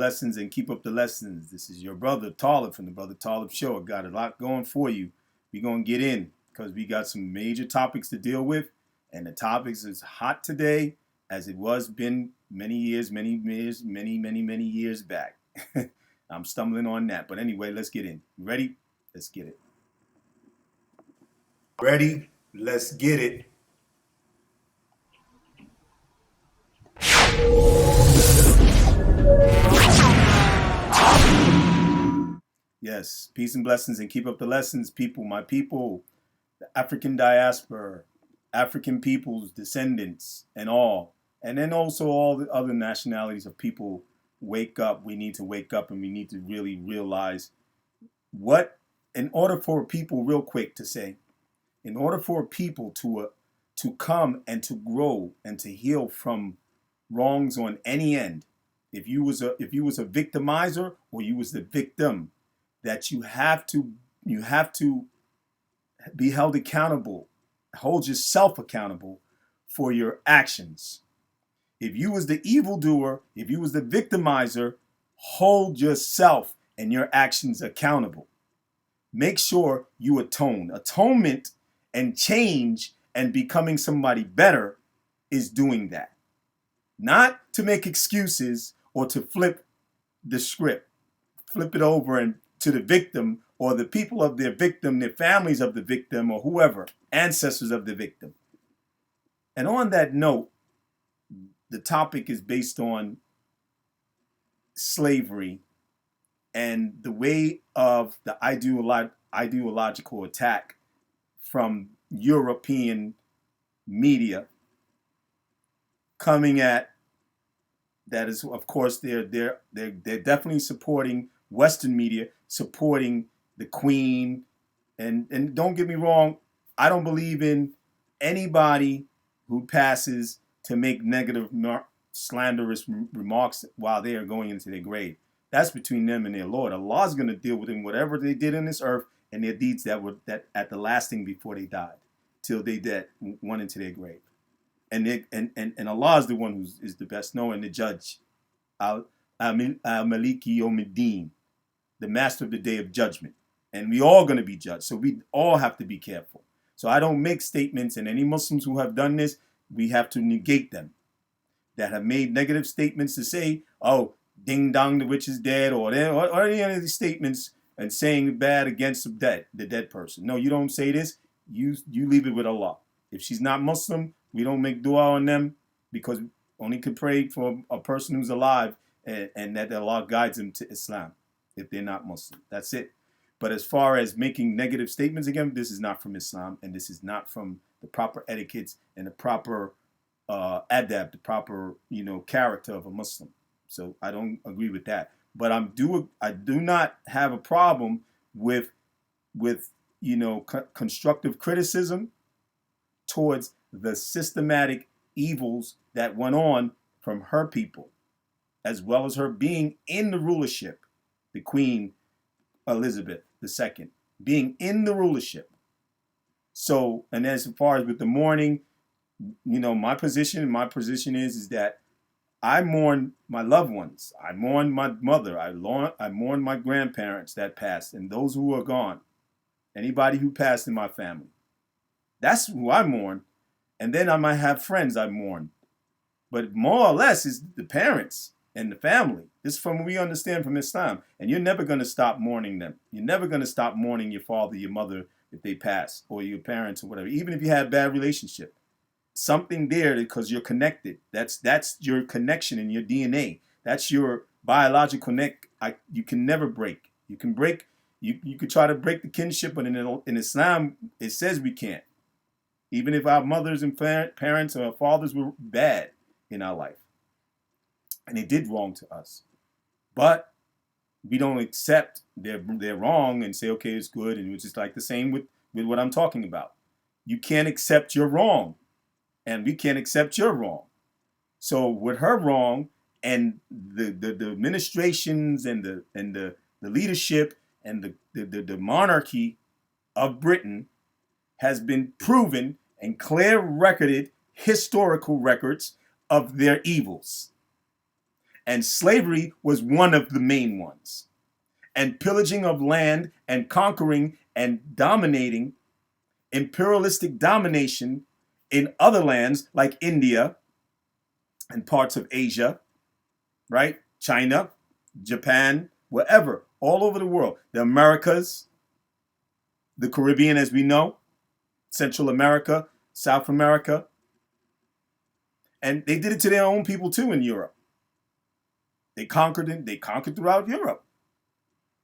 and blessings and keep up the lessons. This is your brother Taalib from the Brother Taalib Show. I got a lot going for you. We're going to get in because we got some major topics to deal with. And the topics is hot today as it was been many years back. I'm stumbling on that. But anyway, let's get in. Ready? Let's get it. Ready? Let's get it. Yes, peace and blessings and keep up the lessons, people, my people, the African diaspora, African peoples, descendants, and all. And then also all the other nationalities of people wake up. We need to wake up and we need to really realize what, in order for people, real quick to say, in order for people to come and to grow and to heal from wrongs on any end, if you was a victimizer or you was the victim, that you have to be held accountable, hold yourself accountable for your actions. If you was the evildoer, if you was the victimizer, hold yourself and your actions accountable. Make sure you atone. Atonement and change and becoming somebody better is doing that. Not to make excuses or to flip the script, flip it over and to the victim or the people of their victim, their families of the victim or whoever, ancestors of the victim. And on that note, the topic is based on slavery and the way of the ideological attack from European media coming at, that is, of course, they're definitely supporting Western media, supporting the Queen, and don't get me wrong, I don't believe in anybody who passes to make negative, slanderous remarks while they are going into their grave. That's between them and their Lord. Allah's going to deal with them, whatever they did on this earth and their deeds that at the last thing before they died, till they went into their grave. And Allah is the one who is the best knowing, the judge. Al-Maliki Yawmiddin, the master of the day of judgment. And we all going to be judged. So we all have to be careful. So I don't make statements, and any Muslims who have done this, we have to negate them. That have made negative statements to say, oh, ding dong, the witch is dead, or any of these statements and saying bad against the dead person. No, you don't say this. You leave it with Allah. If she's not Muslim, we don't make dua on them, because we only can pray for a person who's alive and that Allah guides them to Islam if they're not Muslim. That's it. But as far as making negative statements again, this is not from Islam, and this is not from the proper etiquettes and the proper adab, the proper character of a Muslim. So I don't agree with that. But I do not have a problem with constructive criticism towards the systematic evils that went on from her people, as well as her being in the rulership, the Queen Elizabeth II, being in the rulership. So, and as far as with the mourning, my position is that I mourn my loved ones. I mourn my mother. I mourn my grandparents that passed and those who are gone. Anybody who passed in my family. That's who I mourn. And then I might have friends I mourn. But more or less is the parents and the family. This is from what we understand from Islam. And you're never going to stop mourning them. You're never going to stop mourning your father, your mother, if they pass, or your parents or whatever, even if you had a bad relationship. Something there because you're connected. That's your connection in your DNA. That's your biological neck. You can never break. You can break. You could try to break the kinship, but in Islam, it says we can't. Even if our mothers and parents or our fathers were bad in our life. And they did wrong to us. But we don't accept they're wrong and say, okay, it's good. And it's just like the same with what I'm talking about. You can't accept you're wrong. And we can't accept you're wrong. So with her wrong and the administrations and the leadership and the monarchy of Britain has been proven and clear recorded historical records of their evils. And slavery was one of the main ones. And pillaging of land and conquering and dominating, imperialistic domination in other lands like India and parts of Asia, right? China, Japan, wherever, all over the world. The Americas, the Caribbean as we know, Central America, South America. And they did it to their own people too in Europe. They conquered it. They conquered throughout Europe.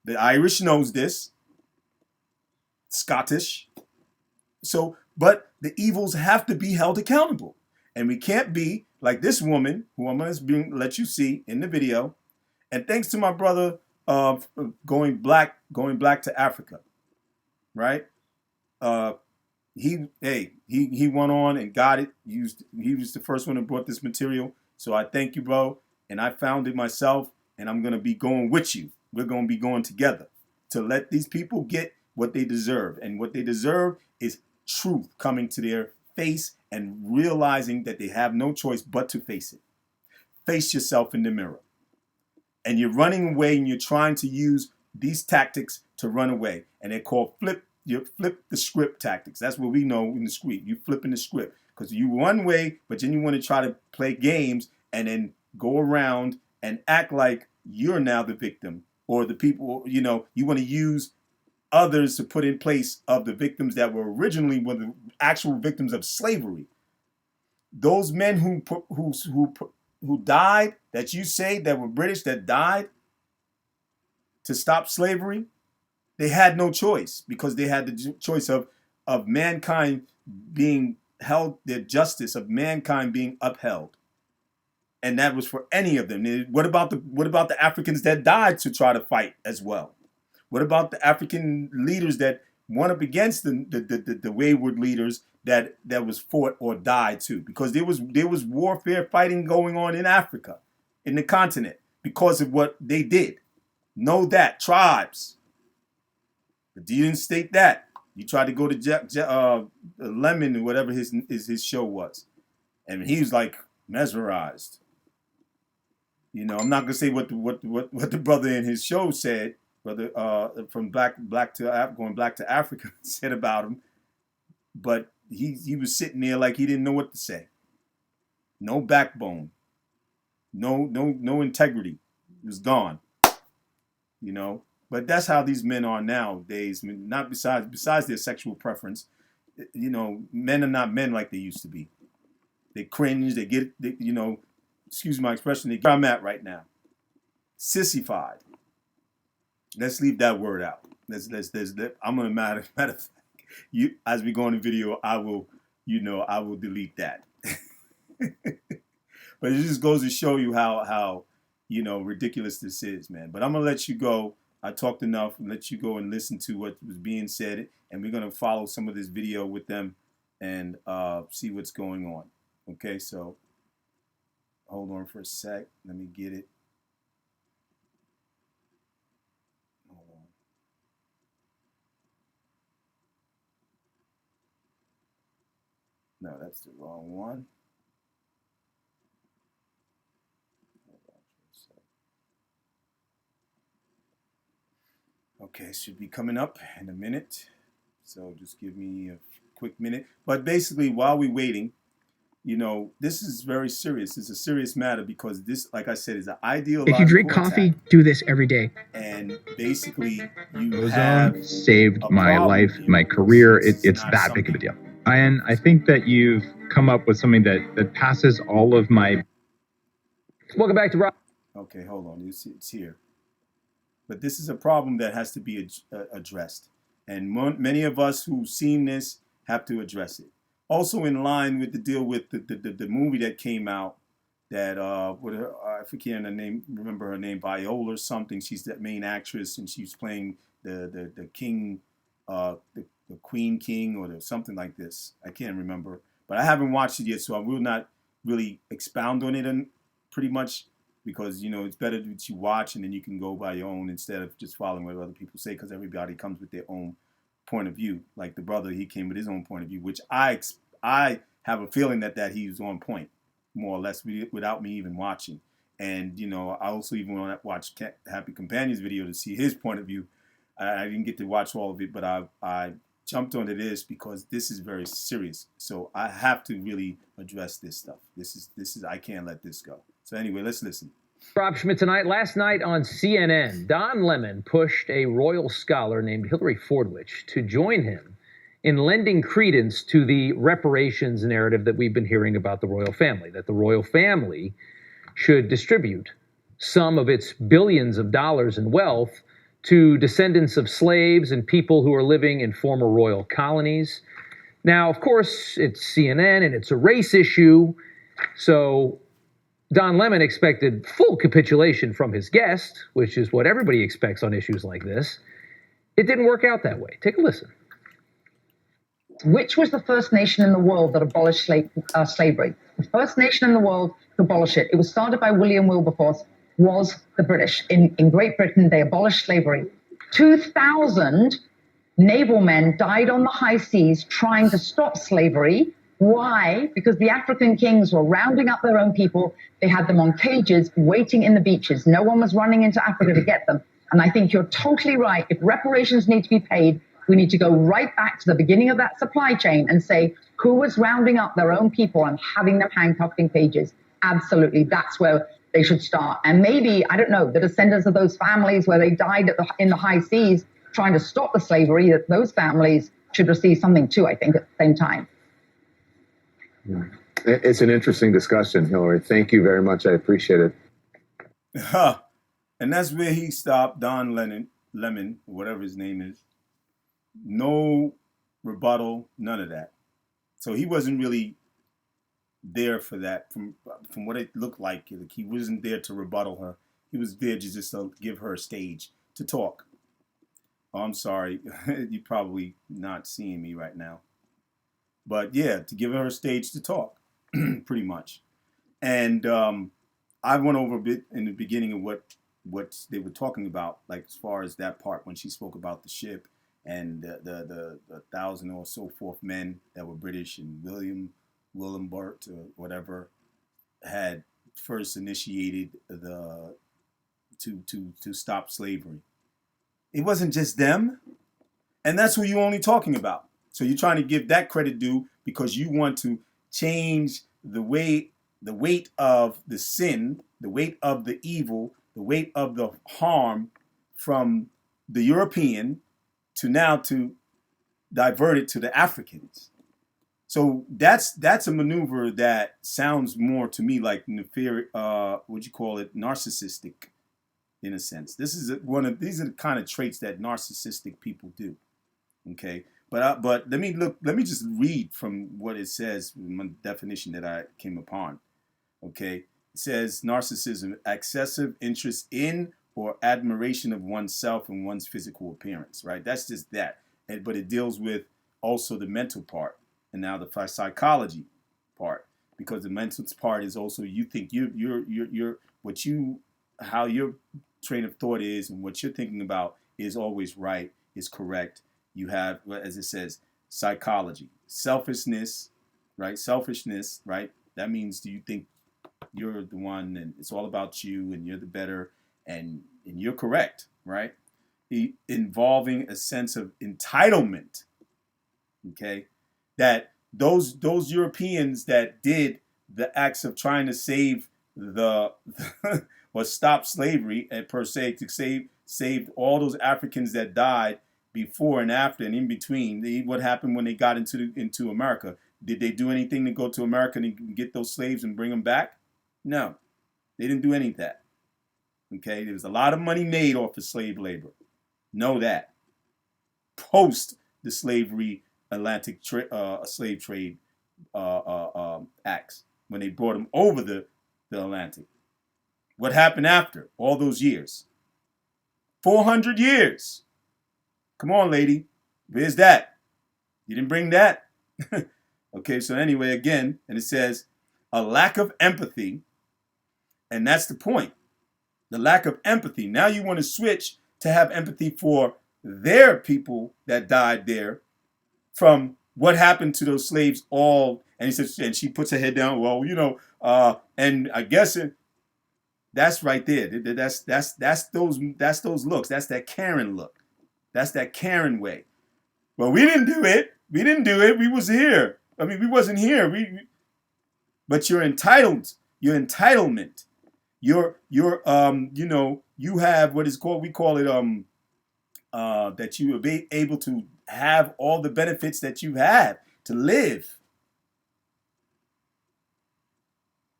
The Irish knows this. Scottish. So, but the evils have to be held accountable. And we can't be like this woman, who I'm going to let you see in the video. And thanks to my brother going black to Africa, right? He went on and got it. He was the first one who brought this material. So I thank you, bro. And I found it myself, and I'm going to be going with you. We're going to be going together to let these people get what they deserve. And what they deserve is truth coming to their face and realizing that they have no choice but to face it. Face yourself in the mirror. And you're running away and you're trying to use these tactics to run away. And they're called flip the script tactics. That's what we know in the script. You flipping the script. Because you one way, but then you want to try to play games and then go around and act like you're now the victim, or the people, you want to use others to put in place of the victims that were originally the actual victims of slavery. Those men who died, that you say that were British, that died to stop slavery, they had no choice, because they had the choice of mankind being held, their justice of mankind being upheld. And that was for any of them. What about the Africans that died to try to fight as well? What about the African leaders that went up against the wayward leaders that was fought or died too? Because there was warfare, fighting going on in Africa, in the continent, because of what they did. Know that, tribes. But you didn't state that. You tried to go to Lemon or whatever his show was, and he was like mesmerized. I'm not gonna say what the brother in his show said, brother from black to Africa said about him, but he was sitting there like he didn't know what to say. No backbone, no integrity. It was gone. But that's how these men are nowadays. I mean, not besides their sexual preference, men are not men like they used to be. They cringe. They get excuse my expression, where I'm at right now. Sissified. Let's leave that word out. I'm gonna matter of fact, as we go in the video, I will delete that. But it just goes to show you how ridiculous this is, man. But I'm gonna let you go. I talked enough, and let you go and listen to what was being said, and we're gonna follow some of this video with them and see what's going on. Okay, so. Hold on for a sec. Let me get it. Hold on. No, that's the wrong one. Hold on for a sec. Okay, it should be coming up in a minute. So just give me a quick minute. But basically, while we're waiting, this is very serious. It's a serious matter, because this, like I said, is an ideological attack. If you drink coffee, do this every day. And basically, you Ozone have saved my life, my career. It's that big of a deal. And I think that you've come up with something that passes all of my... Welcome back to Rob. Okay, hold on. It's here. But this is a problem that has to be addressed. And many of us who've seen this have to address it. Also in line with the deal with the movie that came out, that I forget her name, remember her name, Viola or something. She's that main actress, and she's playing the king, the Queen King, or something like this. I can't remember, but I haven't watched it yet, so I will not really expound on it pretty much, because it's better that you watch and then you can go by your own instead of just following what other people say, because everybody comes with their own point of view. Like the brother, he came with his own point of view, which I have a feeling that he was on point, more or less, without me even watching. And, I also even want to watch Happy Companion's video to see his point of view. I didn't get to watch all of it, but I jumped onto this because this is very serious. So I have to really address this stuff. This is I can't let this go. So anyway, let's listen. Rob Schmitt tonight. Last night on CNN, Don Lemon pushed a royal scholar named Hilary Ford to join him in lending credence to the reparations narrative that we've been hearing about the royal family, that the royal family should distribute some of its billions of dollars in wealth to descendants of slaves and people who are living in former royal colonies. Now, of course, it's CNN and it's a race issue, so Don Lemon expected full capitulation from his guest, which is what everybody expects on issues like this. It didn't work out that way. Take a listen. Which was the first nation in the world that abolished slavery? The first nation in the world to abolish it. It was started by William Wilberforce, was the British. In Great Britain, they abolished slavery. 2,000 naval men died on the high seas trying to stop slavery. Why? Because the African kings were rounding up their own people. They had them on cages waiting in the beaches. No one was running into Africa to get them. And I think you're totally right. If reparations need to be paid, we need to go right back to the beginning of that supply chain and say who was rounding up their own people and having them handcuffed in cages. Absolutely. That's where they should start. And maybe, I don't know, the descendants of those families where they died in the high seas trying to stop the slavery, that those families should receive something too, I think, at the same time. It's an interesting discussion, Hilary. Thank you very much. I appreciate it. And that's where he stopped. Don Lemon, whatever his name is. No rebuttal, none of that. So he wasn't really there for that. From what it looked like, he wasn't there to rebuttal her. He was there just to give her a stage to talk. Oh, I'm sorry. You're probably not seeing me right now. But yeah, to give her a stage to talk, pretty much. And I went over a bit in the beginning of what they were talking about, like as far as that part when she spoke about the ship and the 1,000 or so forth men that were British, and William Burt or whatever had first initiated to stop slavery. It wasn't just them, and that's who you're only talking about. So you're trying to give that credit due because you want to change the weight of the sin, the weight of the evil, the weight of the harm from the European to now to divert it to the Africans. So that's a maneuver that sounds more to me like narcissistic, in a sense. These are the kind of traits that narcissistic people do. Okay. But let me just read from what it says, my definition that I came upon. Okay. It says narcissism, excessive interest in or admiration of oneself and one's physical appearance, right? That's just that. But it deals with also the mental part and now the psychology part, because the mental part is also you think how your train of thought is and what you're thinking about is always right, is correct. You have, as it says, psychology, selfishness, right? Selfishness, right? That means do you think you're the one and it's all about you and you're the better and you're correct, right? Involving a sense of entitlement, okay? That those Europeans that did the acts of trying to save or stop slavery and per se to save all those Africans that died before and after and in between. What happened when they got into America? Did they do anything to go to America and get those slaves and bring them back? No, they didn't do any of that. Okay, there was a lot of money made off of slave labor. Know that. Post the slavery Atlantic slave trade acts, when they brought them over the Atlantic. What happened after all those years? 400 years. Come on, lady. Where's that? You didn't bring that? Okay, so anyway, again, and it says a lack of empathy, and that's the point. The lack of empathy. Now you want to switch to have empathy for their people that died there from what happened to those slaves all. And he says, and she puts her head down. Well, and I guess That's right there. That's those looks. That's that Karen look. That's that Karen way. Well, we didn't do it. We didn't do it. We was here. I mean, we wasn't here. But you're entitled. Your entitlement. Your you know, you have what is called, we call it that you are able to have all the benefits that you have to live.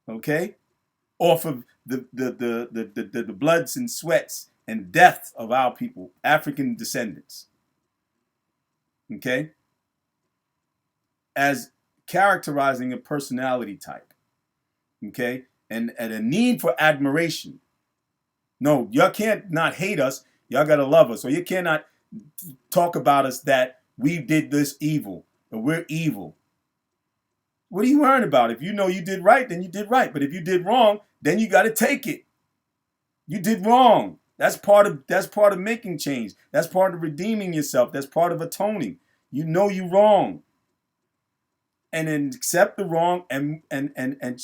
Okay? Off of the bloods and sweats and death of our people, African descendants. Okay? As characterizing a personality type. Okay? And a need for admiration. No, y'all can't not hate us. Y'all got to love us. Or you cannot talk about us that we did this evil or we're evil. What are you worrying about? If you know you did right, then you did right. But if you did wrong, then you got to take it. You did wrong. That's part of making change. That's part of redeeming yourself. That's part of atoning. You know you wrong. And then accept the wrong and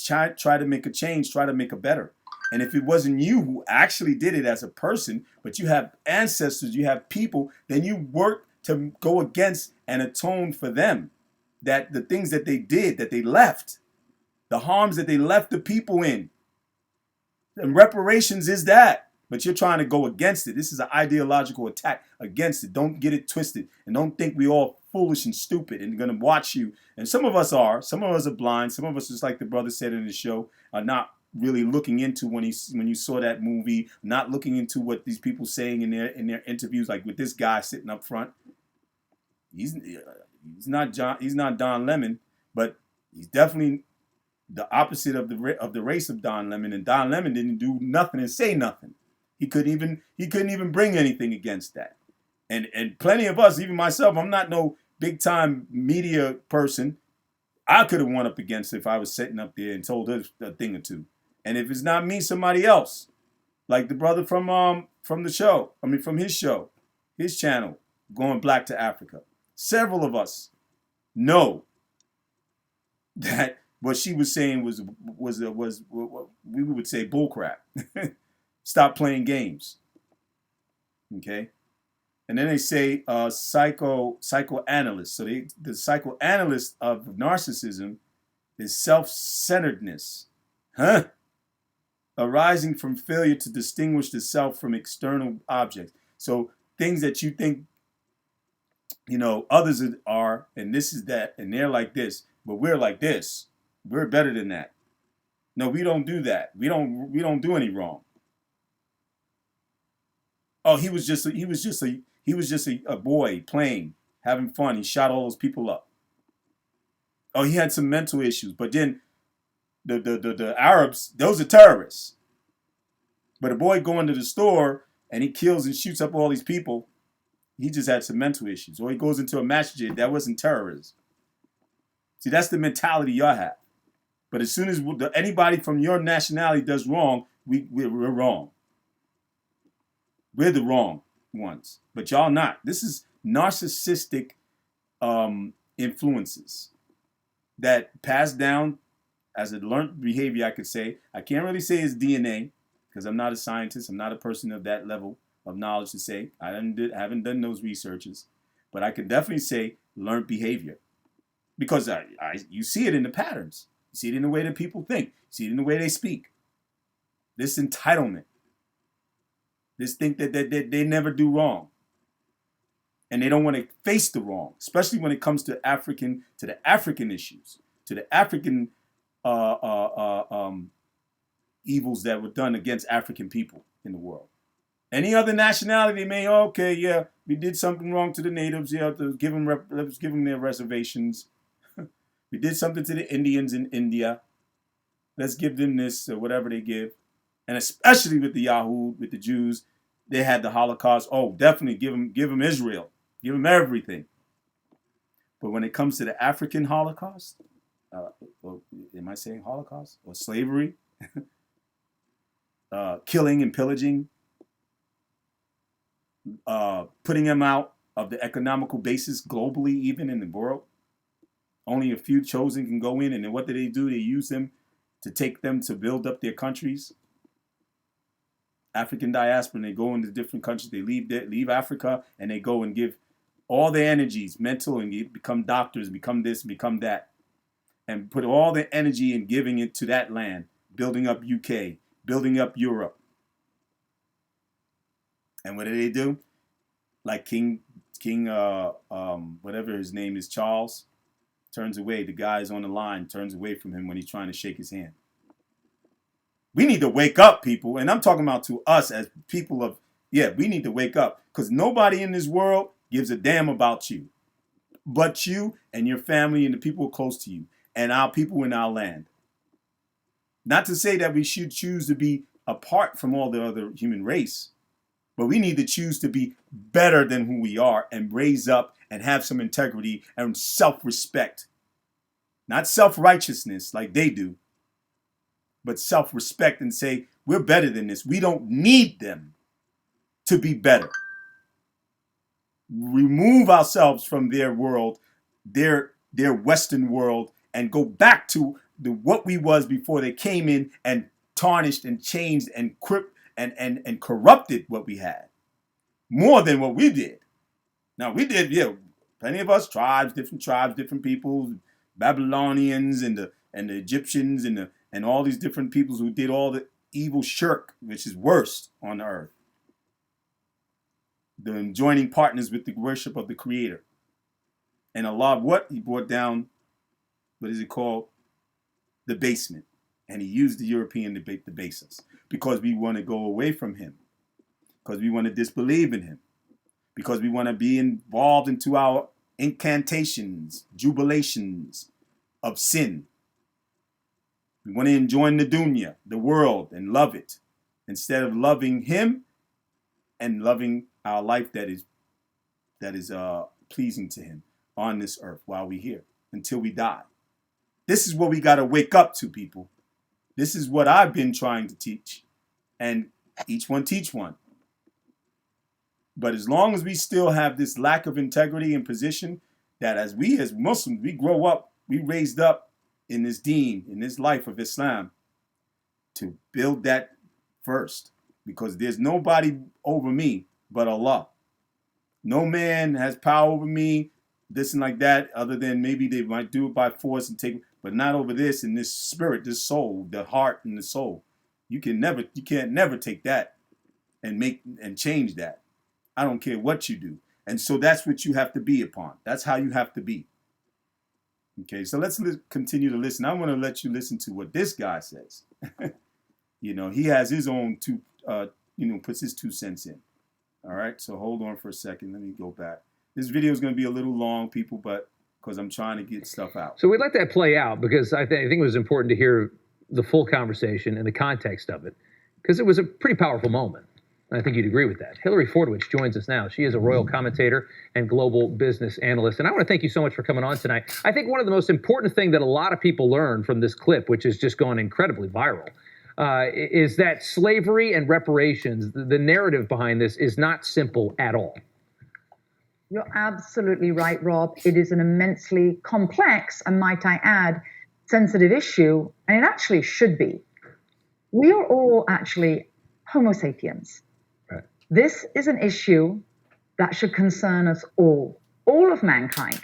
try to make a change, try to make a better. And if it wasn't you who actually did it as a person, but you have ancestors, you have people, then you work to go against and atone for them. That the things that they did, that they left, the harms that they left the people in. And reparations is that. But you're trying to go against it. This is an ideological attack against it. Don't get it twisted. And don't think we all foolish and stupid and going to watch you. And some of us are. Some of us are blind. Some of us, just like the brother said in the show, are not really looking into when you saw that movie, not looking into what these people saying in their interviews, like with this guy sitting up front. He's not Don Lemon, but he's definitely the opposite of the race of Don Lemon. And Don Lemon didn't do nothing and say nothing. He couldn't even bring anything against that. And plenty of us, even myself, I'm not no big time media person. I could have won up against it if I was sitting up there and told her a thing or two. And if it's not me, somebody else, like the brother from the show, from his show, his channel, Going Black to Africa. Several of us know that what she was saying was what we would say bullcrap. Stop playing games. Okay? And then they say psychoanalyst. So the psychoanalyst of narcissism is self-centeredness. Huh? Arising from failure to distinguish the self from external objects. So things that you think, others are, and this is that, and they're like this, but we're like this. We're better than that. No, we don't do that. We don't do any wrong. Oh, he was just a boy playing, having fun. He shot all those people up. Oh, he had some mental issues, but then the Arabs, those are terrorists. But a boy going to the store and he kills and shoots up all these people, he just had some mental issues. Or he goes into a masjid, that wasn't terrorism. See, that's the mentality y'all have. But as soon as anybody from your nationality does wrong, we're wrong. We're the wrong ones. But y'all not. This is narcissistic influences that pass down as a learned behavior, I could say. I can't really say it's DNA because I'm not a scientist. I'm not a person of that level of knowledge to say. I haven't done those researches. But I could definitely say learned behavior. Because you see it in the patterns. You see it in the way that people think. You see it in the way they speak. This entitlement. This think that they never do wrong. And they don't want to face the wrong, especially when it comes to the African issues, to the African evils that were done against African people in the world. Any other nationality may, we did something wrong to the natives. Let's give them their reservations. We did something to the Indians in India. Let's give them this or whatever they give. And especially with the Yahoo, with the Jews, they had the Holocaust. Oh, definitely give them Israel. Give them everything. But when it comes to the African Holocaust, am I saying Holocaust? Or slavery? Killing and pillaging. Putting them out of the economical basis globally, even in the world. Only a few chosen can go in. And then what do? They use them to take them to build up their countries. African diaspora, and they go into different countries. They leave Africa, and they go and give all their energies, mental, and become doctors, become this, become that, and put all their energy in giving it to that land, building up UK, building up Europe. And what do? Like King, whatever his name is, Charles, turns away. The guys on the line turns away from him when he's trying to shake his hand. We need to wake up, people. And I'm talking about to us as people of, we need to wake up. Because nobody in this world gives a damn about you. But you and your family and the people close to you. And our people in our land. Not to say that we should choose to be apart from all the other human race. But we need to choose to be better than who we are and raise up and have some integrity and self-respect. Not self-righteousness like they do, but self-respect and say, we're better than this. We don't need them to be better. Remove ourselves from their world, their Western world, and go back to what we was before they came in and tarnished and changed and and corrupted what we had more than what we did. Now we did, plenty of us tribes, different peoples, Babylonians and the Egyptians and all these different peoples who did all the evil shirk, which is worst on the earth. The joining partners with the worship of the Creator. And Allah, what? He brought down, what is it called? The basement. And he used the European to base us. Because we want to go away from him. Because we want to disbelieve in him. Because we want to be involved into our incantations, jubilations of sin. We want to enjoy the dunya, the world, and love it. Instead of loving him and loving our life that is pleasing to him on this earth while we're here, until we die. This is what we got to wake up to, people. This is what I've been trying to teach. And each one teach one. But as long as we still have this lack of integrity and position, that as Muslims, we grow up, we raised up in this deen, in this life of Islam, to build that first. Because there's nobody over me but Allah. No man has power over me, this and like that, other than maybe they might do it by force and take, but not over this and this spirit, this soul, the heart and the soul. You can't never take that and change that. I don't care what you do. And so that's what you have to be upon. That's how you have to be. Okay, so let's continue to listen. I want to let you listen to what this guy says. He has his own puts his 2 cents in. All right, so hold on for a second. Let me go back. This video is going to be a little long, people, but because I'm trying to get stuff out. So we'd let that play out because I think it was important to hear the full conversation and the context of it, because it was a pretty powerful moment. And I think you'd agree with that. Hilary Ford joins us now. She is a royal commentator and global business analyst. And I want to thank you so much for coming on tonight. I think one of the most important things that a lot of people learn from this clip, which has just gone incredibly viral, is that slavery and reparations, the narrative behind this is not simple at all. You're absolutely right, Rob. It is an immensely complex, and might I add, sensitive issue, and it actually should be. We are all actually Homo sapiens. Right. This is an issue that should concern us all of mankind.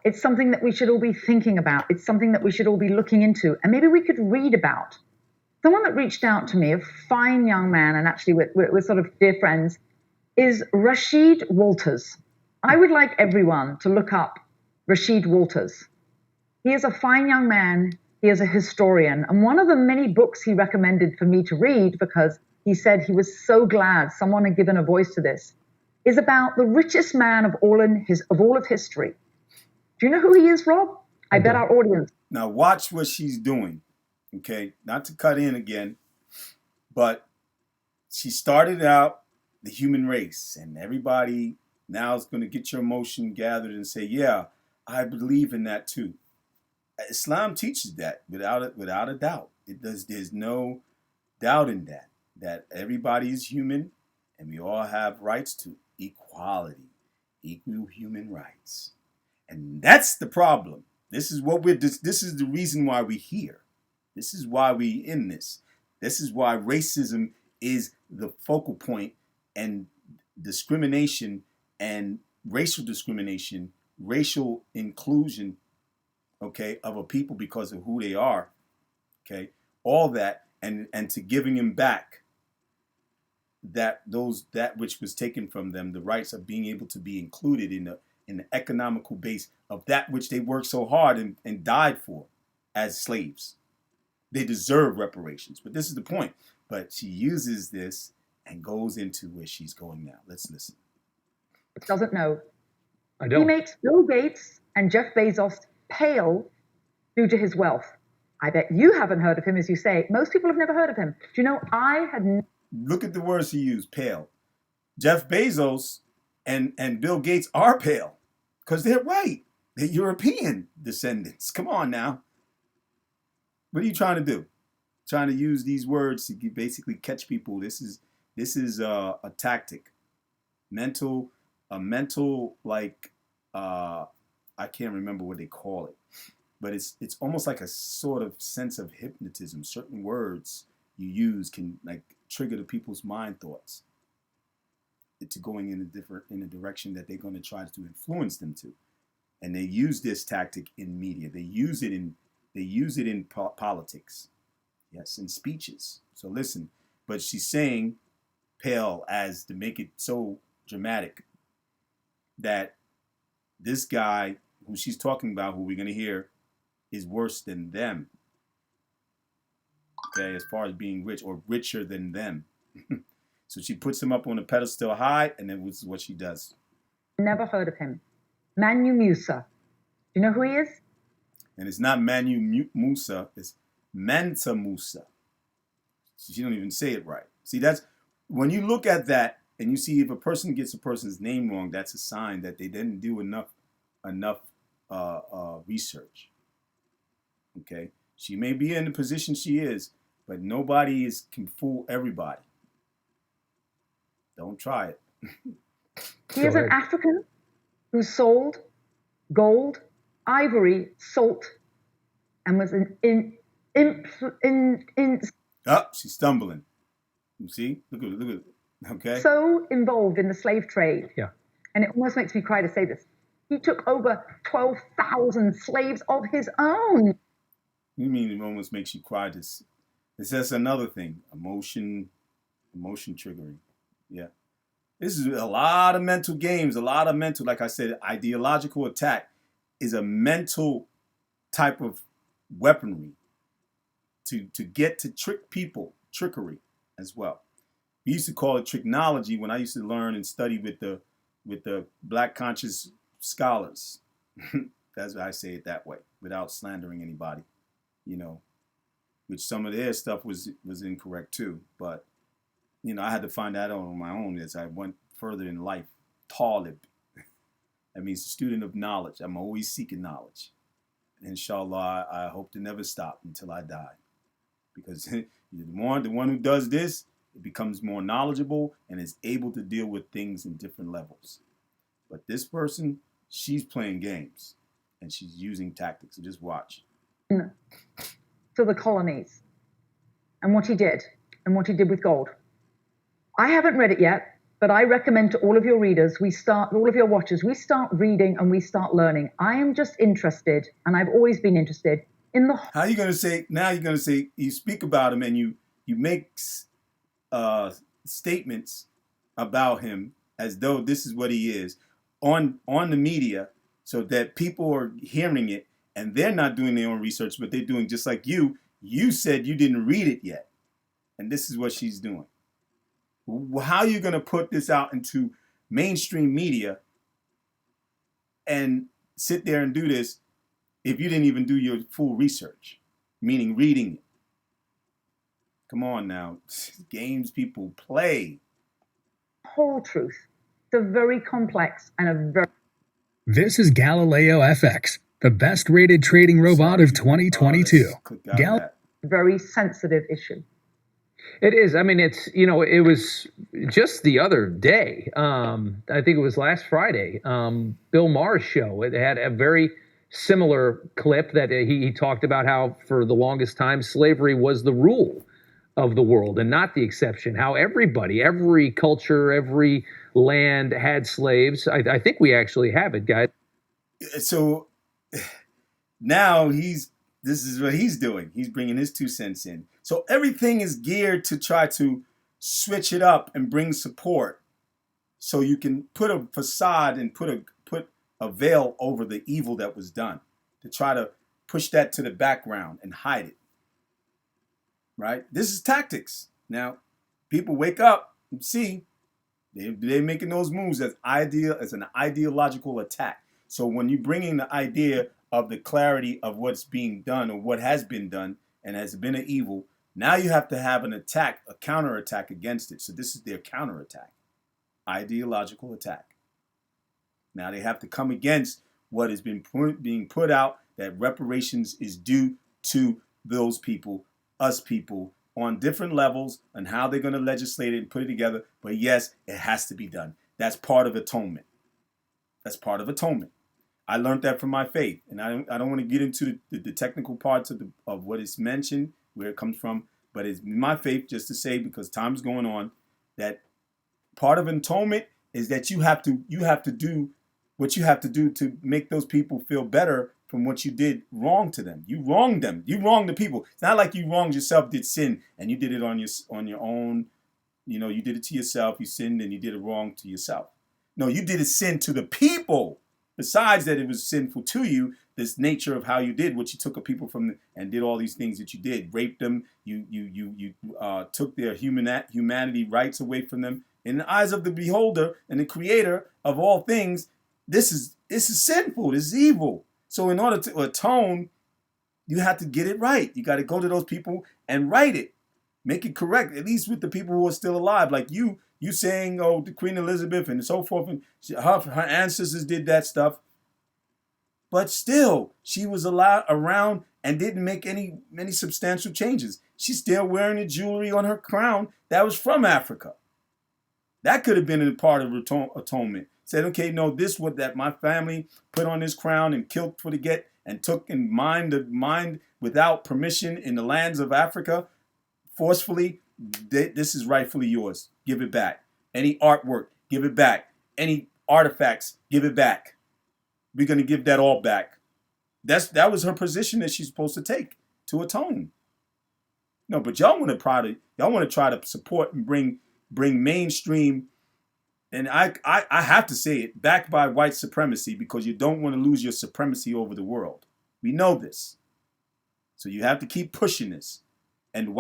It's something that we should all be thinking about. It's something that we should all be looking into, and maybe we could read about. Someone that reached out to me, a fine young man, and actually we're sort of dear friends, is Rashid Walters. I would like everyone to look up Rashid Walters. He is a fine young man. He is a historian. And one of the many books he recommended for me to read, because he said he was so glad someone had given a voice to this, is about the richest man of all of history. Do you know who he is, Rob? I bet our audience. Now watch what she's doing. Okay, not to cut in again, but she started out the human race, and everybody now is going to get your emotion gathered and say, yeah, I believe in that too. Islam teaches that without a doubt. There's no doubt in that everybody is human and we all have rights to equality, equal human rights. And that's the problem. This is the reason why we're here. This is why we in this. This is why racism is the focal point and discrimination and racial discrimination, racial inclusion, okay, of a people because of who they are, okay, all that, and to giving them back that which was taken from them, the rights of being able to be included in the economical base of that which they worked so hard and died for as slaves. They deserve reparations. But this is the point. But she uses this and goes into where she's going now. Let's listen. Doesn't know. I don't. He makes Bill Gates and Jeff Bezos pale due to his wealth. I bet you haven't heard of him, as you say. Most people have never heard of him. Do you know, I had... Look at the words he used, pale. Jeff Bezos and Bill Gates are pale because they're white. They're European descendants. Come on now. What are you trying to do? Trying to use these words to basically catch people. This is a tactic. A mental like, I can't remember what they call it, but it's almost like a sort of sense of hypnotism. Certain words you use can like trigger the people's mind thoughts to going in a direction that they're going to try to influence them to. And they use this tactic in media. They use it in politics. Yes, in speeches. So listen, but she's saying pale as to make it so dramatic that this guy who she's talking about, who we're going to hear, is worse than them. Okay, as far as being rich or richer than them. So she puts him up on a pedestal high, and then this is what she does. Never heard of him. Manu Musa. Do you know who he is? And it's not Manu Musa, it's Mansa Musa. She don't even say it right. See, that's when you look at that and you see if a person gets a person's name wrong, that's a sign that they didn't do enough research. Okay, she may be in the position she is, but nobody can fool everybody. Don't try it. He is an African who sold gold, ivory, salt, and was She's stumbling. You see? Look at it. Okay. So involved in the slave trade. Yeah. And it almost makes me cry to say this. He took over 12,000 slaves of his own. You mean it almost makes you cry? That's another thing. Emotion triggering. Yeah. This is a lot of mental games, like I said, ideological attack is a mental type of weaponry to get to trick people, trickery as well. We used to call it tricknology when I used to learn and study with the Black conscious scholars. That's why I say it that way, without slandering anybody, which some of their stuff was incorrect too. But, I had to find that out on my own as I went further in life. Taalib. That means student of knowledge. I'm always seeking knowledge. Inshallah, I hope to never stop until I die. Because the one who does this, it becomes more knowledgeable and is able to deal with things in different levels. But this person, she's playing games and she's using tactics. So just watch. To the colonies and what he did with gold. I haven't read it yet, but I recommend to all of your readers, all of your watchers, we start reading and we start learning. I am just interested, and I've always been interested in the... How are you going to say, now you're going to say, you speak about him and you make statements about him as though this is what he is on the media so that people are hearing it and they're not doing their own research, but they're doing just like you. You said you didn't read it yet. And this is what she's doing. How are you going to put this out into mainstream media and sit there and do this if you didn't even do your full research, meaning reading it? Come on now. Games people play. Whole truth. It's a very complex and a very... This is Galileo FX, the best rated trading robot of 2022. Very sensitive issue. It is. I mean, it was just the other day. I think it was last Friday. Bill Maher's show. It had a very similar clip that he talked about how for the longest time slavery was the rule of the world and not the exception, how everybody, every culture, every land had slaves. I think we actually have it, guys. So now this is what he's doing. He's bringing his 2 cents in. So everything is geared to try to switch it up and bring support, so you can put a facade and put a veil over the evil that was done, to try to push that to the background and hide it. Right? This is tactics. Now, people wake up and see they're making those moves as an ideological attack. So when you bring in the idea of the clarity of what's being done or what has been done and has been an evil, now you have to have an attack, a counterattack against it. So this is their counterattack, ideological attack. Now they have to come against what has been being put out, that reparations is due to those people, us people, on different levels, and how they're going to legislate it and put it together. But yes, it has to be done. That's part of atonement. That's part of atonement. I learned that from my faith, and I don't want to get into the technical parts of what is mentioned, where it comes from, but it's my faith, just to say, because time's going on, that part of atonement is that you have to do what you have to do to make those people feel better from what you did wrong to them. You wronged them. You wronged the people. It's not like you wronged yourself, did sin, and you did it on your own. You know, you did it to yourself. You sinned and you did it wrong to yourself. No, you did a sin to the people. Besides that, it was sinful to you. This nature of how you did what you took of people from and did all these things that you did, raped them. You took their humanity rights away from them. In the eyes of the beholder and the creator of all things, this is sinful. This is evil. So in order to atone, you have to get it right. You got to go to those people and write it, make it correct, at least with the people who are still alive. Like you saying, oh, the Queen Elizabeth and so forth, and her ancestors did that stuff. But still, she was around and didn't make many substantial changes. She's still wearing the jewelry on her crown that was from Africa. That could have been a part of atonement. Said, okay, no, this what that my family put on this crown and killed for the get and took and mined without permission in the lands of Africa forcefully. This is rightfully yours. Give it back. Any artwork, give it back. Any artifacts, give it back. We're going to give that all back. That was her position that she's supposed to take to atone. No, but y'all want to try to support and bring mainstream. And I have to say it, backed by white supremacy, because you don't want to lose your supremacy over the world. We know this. So you have to keep pushing this. And the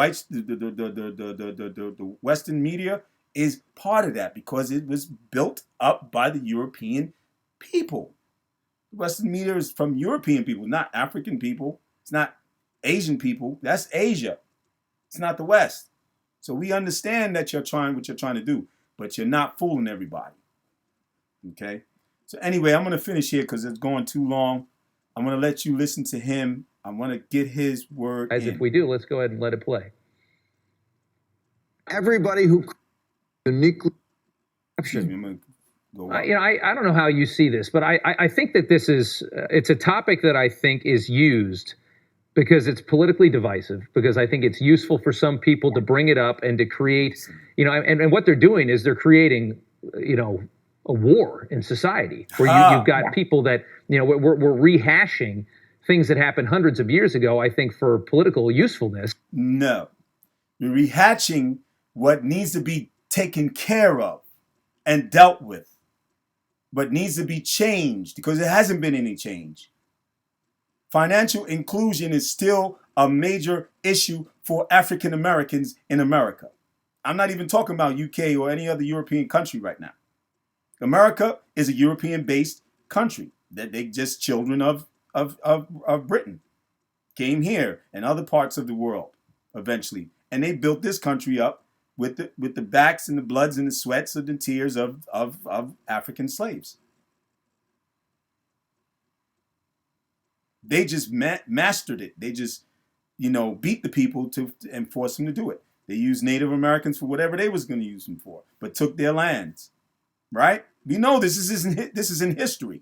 Western media is part of that, because it was built up by the European people. The Western media is from European people, not African people. It's not Asian people. That's Asia. It's not the West. So we understand that you're trying what you're trying to do, but you're not fooling everybody. Okay? So anyway, I'm going to finish here because it's going too long. I'm going to let you listen to him. I want to get his word As in. if we do, let's go ahead and let it play. Everybody who uniquely Excuse me, I'm going to go on. I don't know how you see this, but I think that this is, it's a topic that I think is used because it's politically divisive, because I think it's useful for some people to bring it up and to create, and what they're doing is they're creating, a war in society where you've got people that, we're rehashing things that happened hundreds of years ago, I think, for political usefulness. No. You're rehatching what needs to be taken care of and dealt with, but needs to be changed because there hasn't been any change. Financial inclusion is still a major issue for African Americans in America. I'm not even talking about UK or any other European country right now. America is a European-based country that they just children of Britain came here and other parts of the world eventually, and they built this country up with the backs and the bloods and the sweats and the tears of African slaves. They just mastered it. They just, beat the people and forced them to do it. They used Native Americans for whatever they was going to use them for, but took their lands. Right? We know this is in history.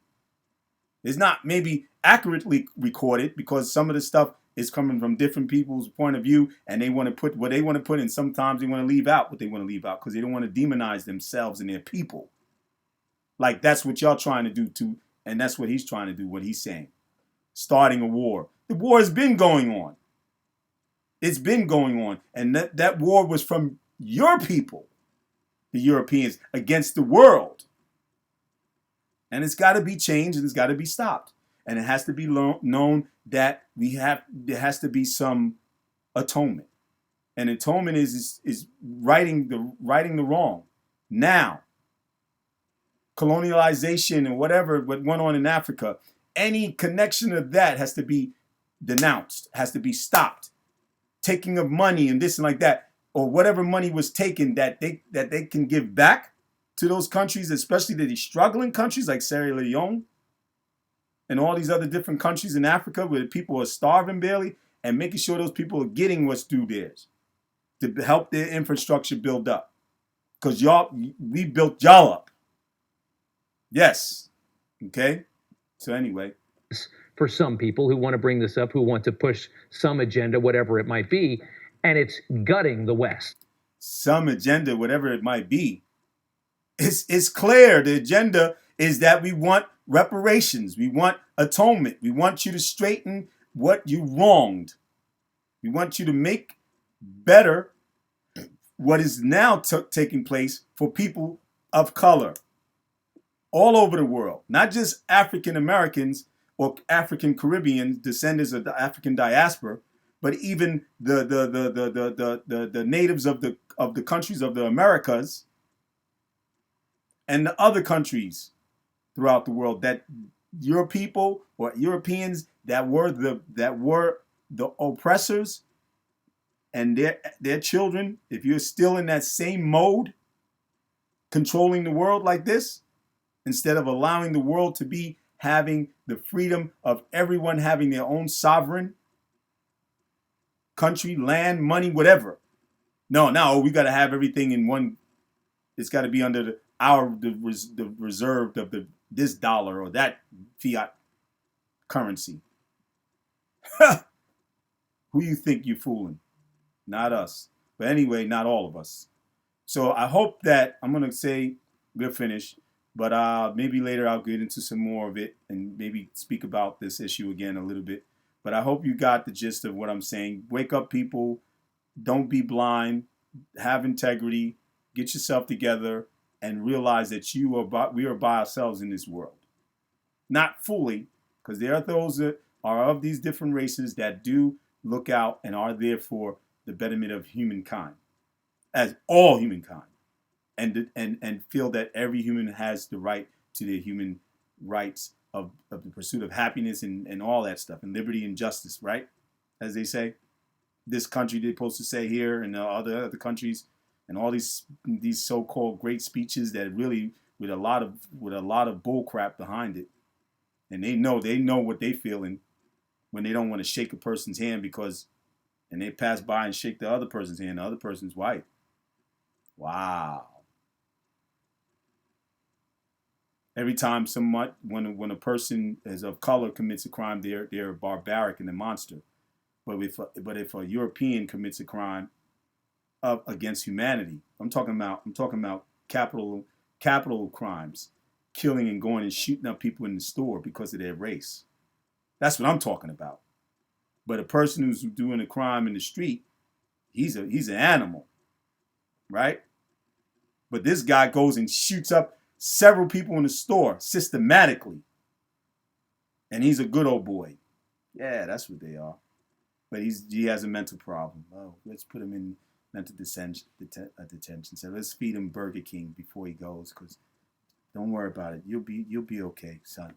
It's not maybe accurately recorded because some of the stuff It's coming from different people's point of view, and they want to put what they want to put in. Sometimes they want to leave out what they want to leave out because they don't want to demonize themselves and their people. Like that's what y'all trying to do too, and that's what he's trying to do, what he's saying. Starting a war. The war has been going on. It's been going on. And that war was from your people, the Europeans, against the world. And it's got to be changed and it's got to be stopped. And it has to be known that there has to be some atonement. And atonement is righting the wrong. Now, colonialization and whatever what went on in Africa, any connection of that has to be denounced, has to be stopped. Taking of money and this and like that, or whatever money was taken that they can give back to those countries, especially to these struggling countries like Sierra Leone and all these other different countries in Africa where people are starving barely, and making sure those people are getting what's due theirs to help their infrastructure build up. Because we built y'all up. Yes. Okay. So anyway. For some people who want to bring this up, who want to push some agenda, whatever it might be, and it's gutting the West. Some agenda, whatever it might be. It's clear. The agenda is that we want reparations. We want atonement. We want you to straighten what you wronged. We want you to make better what is now taking place for people of color all over the world, not just African Americans or African Caribbean descendants of the African diaspora, but even the natives of the countries of the Americas and the other countries throughout the world, that your people or Europeans that were the oppressors and their children, if you're still in that same mode, controlling the world like this, instead of allowing the world to be having the freedom of everyone having their own sovereign country, land, money, whatever. No, we got to have everything in one. It's got to be under the reserve of this dollar or that fiat currency. Who you think you're fooling? Not us. But anyway, not all of us. So I hope that I'm going to say we're finished. But maybe later I'll get into some more of it and maybe speak about this issue again a little bit. But I hope you got the gist of what I'm saying. Wake up, people. Don't be blind. Have integrity. Get yourself together and realize that we are by ourselves in this world. Not fully, because there are those that are of these different races that do look out and are there for the betterment of humankind, as all humankind. And feel that every human has the right to their human rights of the pursuit of happiness and all that stuff, and liberty and justice, right? As they say, this country they're supposed to say here, and other countries, and all these so-called great speeches that really with a lot of bull crap behind it, and they know what they feeling when they don't want to shake a person's hand and they pass by and shake the other person's hand, the other person's white. Wow. Every time when a person is of color commits a crime, they're barbaric and a monster. But if a European commits a crime against humanity, I'm talking about capital crimes, killing and going and shooting up people in the store because of their race. That's what I'm talking about. But a person who's doing a crime in the street, he's an animal, right? But this guy goes and shoots up several people in the store systematically. And he's a good old boy. Yeah, that's what they are. But he has a mental problem. Oh, let's put him in mental detention. So let's feed him Burger King before he goes, because don't worry about it. You'll be okay, son.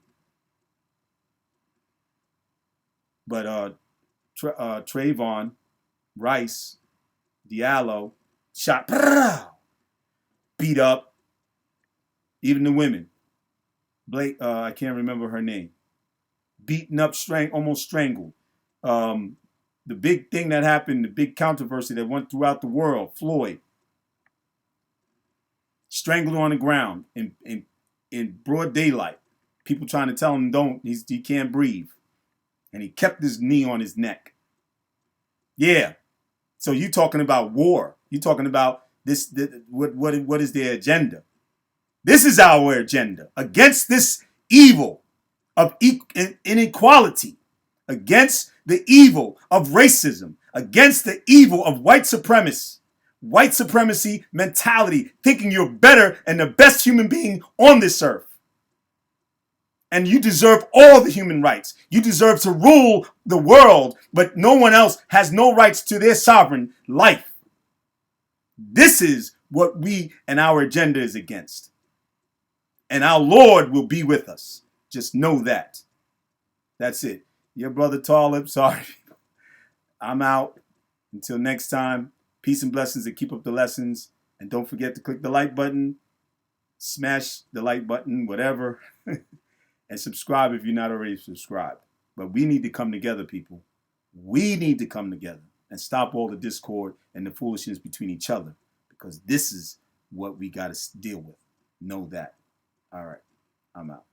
But Trayvon Rice Diallo shot, beat up. Even the women. Blake, I can't remember her name. Beaten up, almost strangled. The big thing that happened, the big controversy that went throughout the world, Floyd. Strangled on the ground in broad daylight. People trying to tell him he can't breathe. And he kept his knee on his neck. Yeah. So you talking about war. You talking about this, what is their agenda? This is our agenda against this evil of inequality, against the evil of racism, against the evil of white supremacy mentality, thinking you're better and the best human being on this earth. And you deserve all the human rights. You deserve to rule the world, but no one else has no rights to their sovereign life. This is what we and our agenda is against. And our Lord will be with us. Just know that. That's it. Your brother Taalib, sorry. I'm out. Until next time, peace and blessings, and keep up the lessons. And don't forget to click the like button, smash the like button, whatever. And subscribe if you're not already subscribed. But we need to come together, people. We need to come together and stop all the discord and the foolishness between each other. Because this is what we got to deal with. Know that. All right. I'm out.